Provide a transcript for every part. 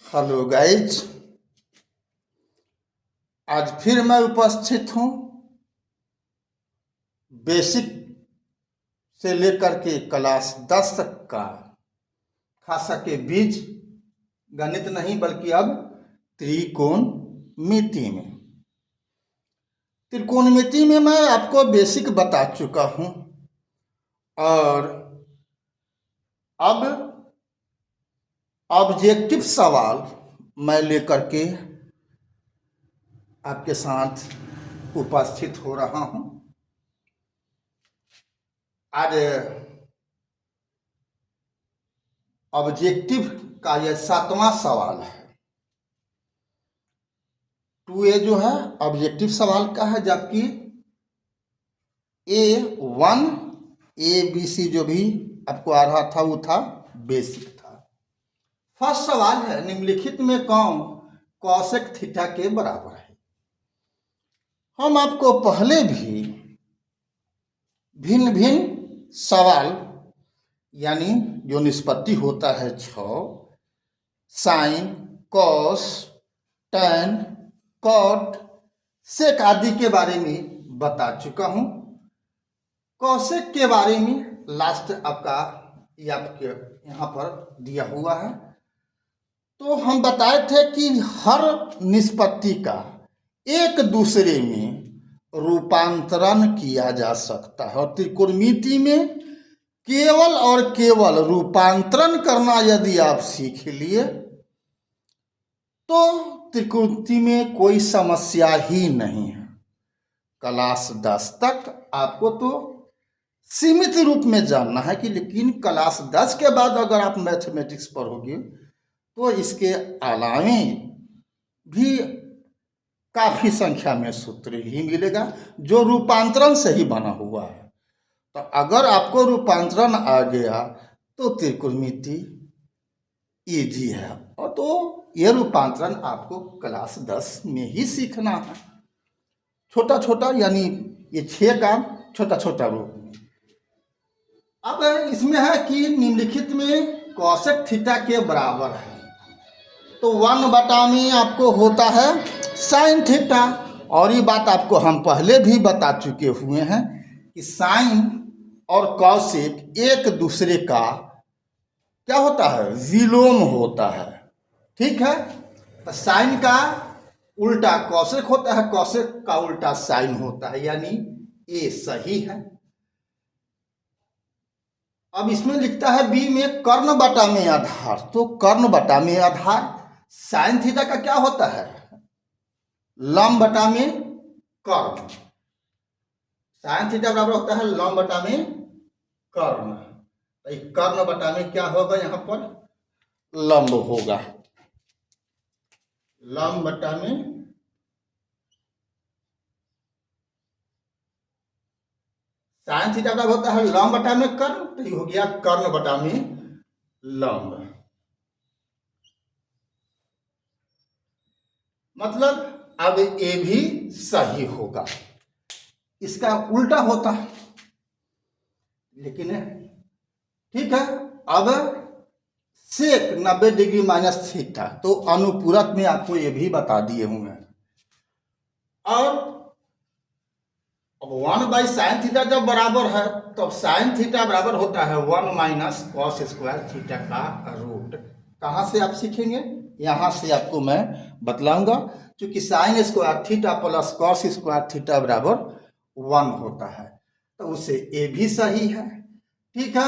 Hello guys, आज फिर मैं उपस्थित हूँ बेसिक से लेकर के क्लास 10 तक का खासा के बीच गणित नहीं बल्कि अब त्रिकोणमिति में मैं आपको बेसिक बता चुका हूँ और अब ऑब्जेक्टिव सवाल मैं लेकर के आपके साथ उपस्थित हो रहा हूँ। आज ऑब्जेक्टिव का यह 7वां सवाल है। 2A जो है ऑब्जेक्टिव सवाल का है, जबकि A1 ABC जो भी आपको आ रहा था वो था बेसिक था। फर्स्ट सवाल है, निम्नलिखित में कौन कॉसेक थीटा के बराबर है। हम आपको पहले भी भिन्न भिन्न सवाल यानी जो निष्पत्ति होता है 6 साइन, कॉस, टैन, कॉट, सेक आदि के बारे में बता चुका हूं। कॉसेक के बारे में लास्ट आपका ये आपके यहाँ पर दिया हुआ है। तो हम बताए थे कि हर निष्पत्ति का एक दूसरे में रूपांतरण किया जा सकता है और त्रिकोणमिति में केवल और केवल रूपांतरण करना यदि आप सीख लिए तो त्रिकोणमिति में कोई समस्या ही नहीं है। क्लास 10 तक आपको तो सीमित रूप में जानना है कि लेकिन क्लास 10 के बाद अगर आप मैथमेटिक्स पढ़ोगे तो इसके अलावे भी काफी संख्या में सूत्र ही मिलेगा जो रूपांतरण से ही बना हुआ है। तो अगर आपको रूपांतरण आ गया तो त्रिकोणमिति इजी है, और तो यह रूपांतरण आपको क्लास 10 में ही सीखना है। छोटा छोटा यानी ये 6 काम छोटा छोटा रूप में। अब इसमें है कि निम्नलिखित में कॉसेक थीटा के बराबर है, तो 1 में आपको होता है साइन थीटा। और ये बात आपको हम पहले भी बता चुके हुए हैं कि साइन और कॉसेक एक दूसरे का क्या होता है, विलोम होता है। ठीक है, तो साइन का उल्टा कॉसेक होता है, कॉसेक का उल्टा साइन होता है, यानी ए सही है। अब इसमें लिखता है बी में कर्ण बटा में आधार, तो कर्ण बटा में आधार साइन थीटा का क्या होता है, लंब बटा में कर्ण। साइन थीटा बराबर होता है लंब बटा में कर्ण। तो कर्ण बटा में क्या होगा, यहां पर लंब होगा, लंब बटा में साइन थीटा बराबर होता है लंब बटा में कर्ण, तो ये हो गया कर्ण बटा में लंब। मतलब अब ए भी सही होगा, इसका उल्टा होता है लेकिन ठीक है। अब सेक 90 डिग्री माइनस थीटा, तो अनुपूरक में आपको ये भी बता दिए हुए हैं। और अब 1 साइन थीटा जब बराबर है तो साइन थीटा बराबर होता है 1 माइनस कॉस स्क्वायर थीटा का रूट। कहाँ से आप सीखेंगे, यहाँ से आपको मैं बतलाऊंगा, क्योंकि sign square theta plus cos square theta बराबर 1 होता है, तो उससे ए भी सही है। ठीक है,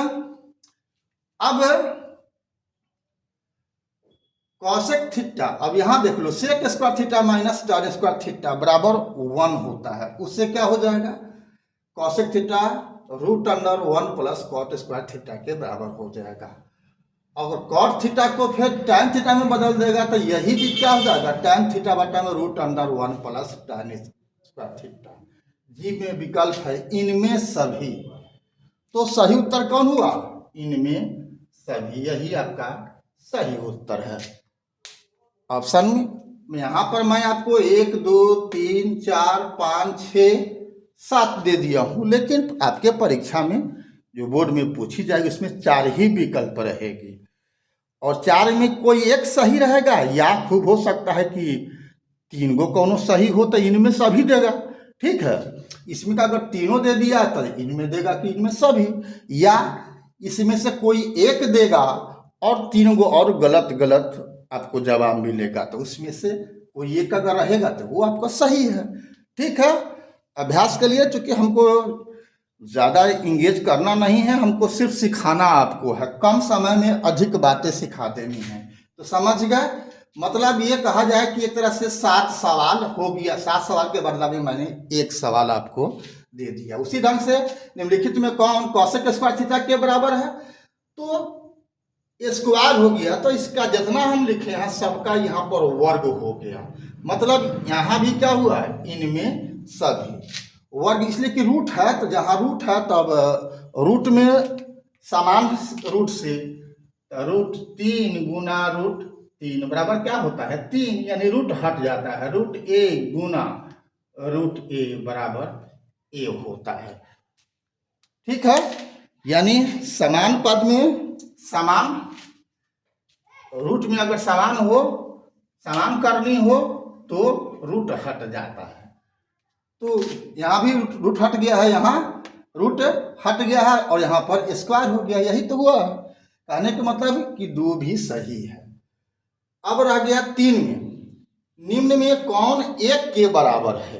अब कॉसेक थीटा, अब यहां देख लो sec square theta minus tan square theta बराबर 1 होता है, उससे क्या हो जाएगा, cosec theta root under 1 plus cot square theta के बराबर हो जाएगा। अगर कॉट थीटा को फिर टैन थीटा में बदल देगा तो यही भी क्या हो जाएगा, टैन थीटा बटा में root under 1 plus tan square theta. जी में विकल्प है इनमें सभी, तो सही उत्तर कौन हुआ, इनमें सभी, यही आपका सही उत्तर है ऑप्शन में। यहां पर मैं आपको 1 2 3 4 5 6 7 दे दिया हूं, लेकिन आपके परीक्षा में जो बोर्ड में पूछी जाएगी उसमें 4 ही विकल्प रहेगी। और 4 में कोई एक सही रहेगा, या खूब हो सकता है कि 3 गो कोनो सही हो तो इनमें सभी देगा। ठीक है, इसमें का अगर तीनों दे दिया तो इनमें देगा कि इनमें सभी, या इसमें से कोई एक देगा और 3 गो और गलत गलत आपको जवाब मिलेगा, तो उसमें से कोई एक अगर रहेगा तो वो आपका सही है। ठीक है, अभ्यास के लिए, चूंकि हमको ज़्यादा इंगेज करना नहीं है, हमको सिर्फ सिखाना आपको है, कम समय में अधिक बातें सिखा देनी है। तो समझ गए, मतलब ये कहा जाए कि एक तरह से 7 सवाल हो गया, 7 सवाल के बदला में मैंने एक सवाल आपको दे दिया। उसी ढंग से निम्नलिखित में कौन कौशिक स्क्वायर थीटा के बराबर है, तो स्क्वायर हो गया, तो इसका जितना हम लिखे हैं सबका यहाँ पर वर्ग हो गया। मतलब यहाँ भी क्या हुआ है, इनमें सभी वर्ग, इसलिए कि रूट है, तो जहाँ रूट है तब रूट में समान रूट से रूट 3 गुना रूट 3 बराबर क्या होता है 3, यानी रूट हट जाता है, रूट ए गुना रूट ए बराबर ए होता है। ठीक है, यानी समान पद में समान रूट में अगर समान हो, समान करनी हो तो रूट हट जाता है। तो यहाँ भी रूट हट गया है, यहाँ रूट हट गया है और यहाँ पर स्क्वायर हो गया, यही तो हुआ। कहने का मतलब कि 2 भी सही है। अब रह गया 3 में, निम्न में कौन 1 के बराबर है,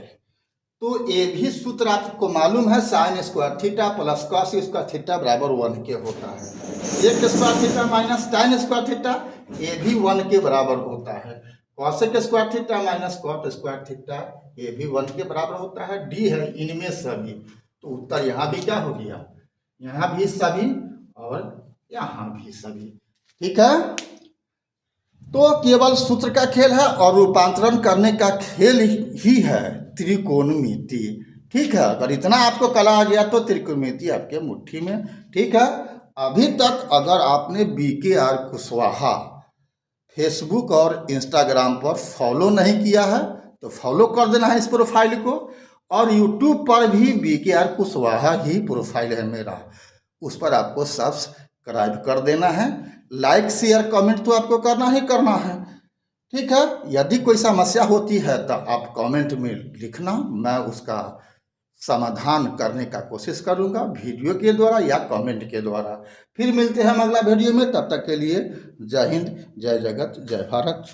तो ये भी सूत्र आपको मालूम है, sine square theta plus cos square theta बराबर 1 के होता है। 1 square theta minus tan square theta, ये भी 1 के बराबर होता है। Cosec square theta minus cot square theta, ये भी 1 के बराबर होता है। डी है इनमें सभी, तो उत्तर यहाँ भी क्या हो गया, यहाँ भी सभी और यहाँ भी सभी। ठीक है, तो केवल सूत्र का खेल है और रूपांतरण करने का खेल ही है त्रिकोणमिति। ठीक है, अगर इतना आपको कला आ गया तो त्रिकोणमिति आपके मुट्ठी में। ठीक है, अभी तक अगर आपने BKR कुशवाहा फेसबुक और इंस्टाग्राम पर फॉलो नहीं किया है तो फॉलो कर देना है इस प्रोफाइल को, और यूट्यूब पर भी BKR कुशवाहा ही प्रोफाइल है मेरा, उस पर आपको सब्सक्राइब कर देना है। लाइक शेयर कमेंट तो आपको करना ही करना है। ठीक है, यदि कोई समस्या होती है तो आप कमेंट में लिखना, मैं उसका समाधान करने का कोशिश करूंगा वीडियो के द्वारा या कमेंट के द्वारा। फिर मिलते हैं हम अगला वीडियो में, तब तक के लिए जय हिंद, जय जगत, जय भारत।